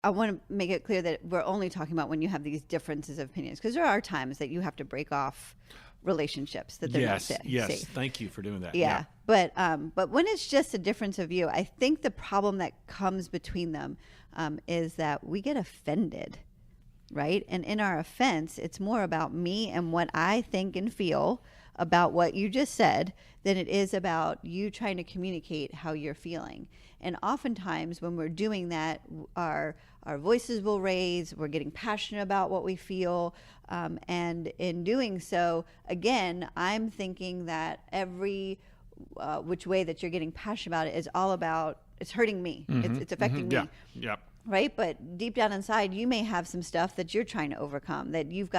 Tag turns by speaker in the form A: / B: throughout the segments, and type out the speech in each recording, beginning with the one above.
A: I want to make it clear that we're only talking about when you have these differences of opinions, because there are times that you have to break off relationships that they're not safe.
B: Yes, thank you for doing that.
A: Yeah. But when it's just a difference of view, I think the problem that comes between them is that we get offended, right? And in our offense, it's more about me and what I think and feel about what you just said than it is about you trying to communicate how you're feeling. And oftentimes when we're doing that, our voices will raise, we're getting passionate about what we feel. And in doing so, again, I'm thinking that every which way that you're getting passionate about it is all about, it's hurting me. It's affecting me.
B: Yep.
A: Right? But deep down inside, you may have some stuff that you're trying to overcome, that you've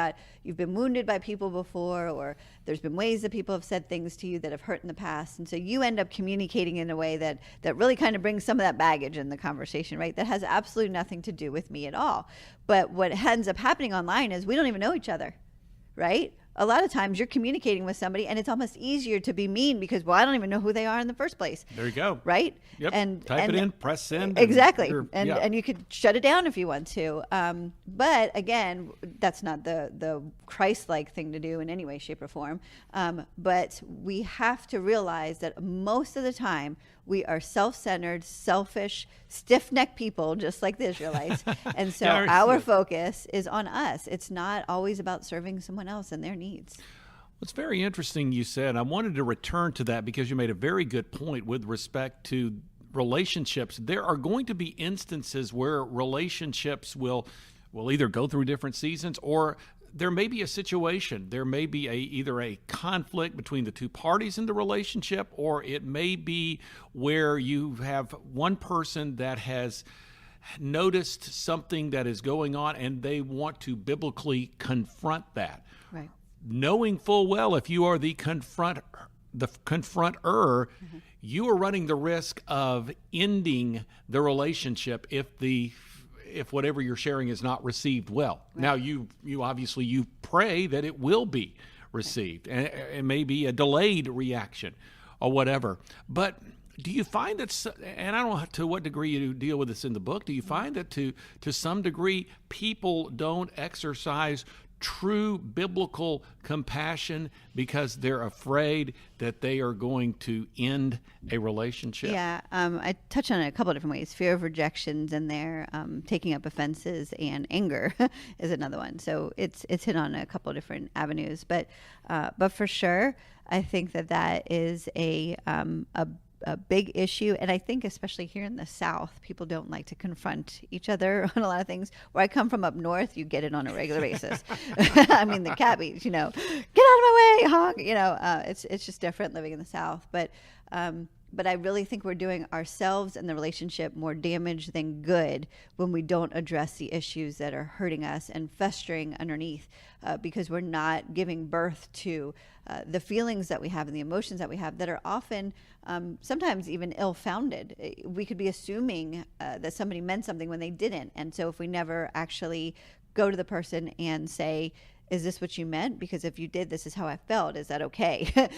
A: been wounded by people before, or there's been ways that people have said things to you that have hurt in the past. And so you end up communicating in a way that really kind of brings some of that baggage in the conversation, right? That has absolutely nothing to do with me at all. But what ends up happening online is we don't even know each other, right? A lot of times you're communicating with somebody and it's almost easier to be mean because, well, I don't even know who they are in the first place.
B: There you go.
A: Right?
B: Yep. Type it in, press send.
A: Exactly. And you could shut it down if you want to. But again, that's not the Christ-like thing to do in any way, shape, or form. But we have to realize that most of the time we are self-centered, selfish, stiff-necked people, just like the Israelites. And so our focus is on us. It's not always about serving someone else and their needs.
B: It's very interesting you said. I wanted to return to that because you made a very good point with respect to relationships. There are going to be instances where relationships will either go through different seasons, or there may be a situation, there may be either a conflict between the two parties in the relationship, or it may be where you have one person that has noticed something that is going on and they want to biblically confront that.
A: Right.
B: Knowing full well if you are the confronter, you are running the risk of ending the relationship if whatever you're sharing is not received well. Right. Now, you obviously you pray that it will be received, and it may be a delayed reaction or whatever. But do you find that, and I don't know to what degree you deal with this in the book, do you find that to some degree people don't exercise true biblical compassion because they're afraid that they are going to end a relationship?
A: Yeah, I touch on it a couple of different ways. Fear of rejections in there, taking up offenses, and anger is another one. So it's hit on a couple of different avenues, but for sure, I think that is a big issue. And I think especially here in the South, people don't like to confront each other on a lot of things. Where I come from up north, you get it on a regular basis. I mean, the cabbies, get out of my way, honk. It's just different living in the South. But I really think we're doing ourselves and the relationship more damage than good when we don't address the issues that are hurting us and festering underneath, because we're not giving birth to the feelings that we have and the emotions that we have that are often sometimes even ill-founded. We could be assuming that somebody meant something when they didn't. And so if we never actually go to the person and say, is this what you meant? Because if you did, this is how I felt. Is that okay?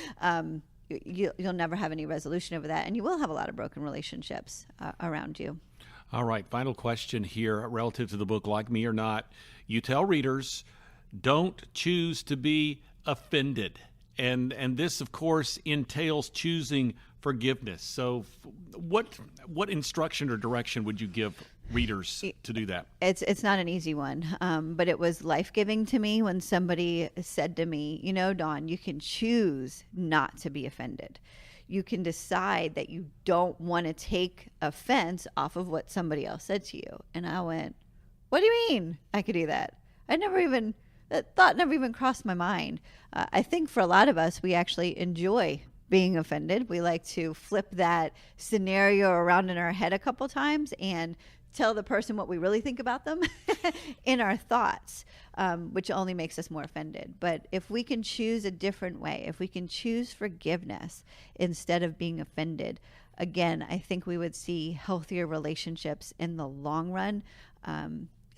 A: You'll never have any resolution over that, and you will have a lot of broken relationships around you.
B: All right, final question here relative to the book, Like Me or Not. You tell readers, don't choose to be offended. And this, of course, entails choosing forgiveness. So what instruction or direction would you give readers to do that?
A: It's not an easy one, but it was life-giving to me when somebody said to me, Dawn, you can choose not to be offended. You can decide that you don't want to take offense off of what somebody else said to you. And I went, what do you mean I could do that? That thought never even crossed my mind. I think for a lot of us, we actually enjoy being offended. We like to flip that scenario around in our head a couple times and tell the person what we really think about them in our thoughts, which only makes us more offended. But if we can choose a different way, if we can choose forgiveness instead of being offended, again, I think we would see healthier relationships in the long run,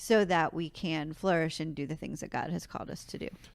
A: so that we can flourish and do the things that God has called us to do.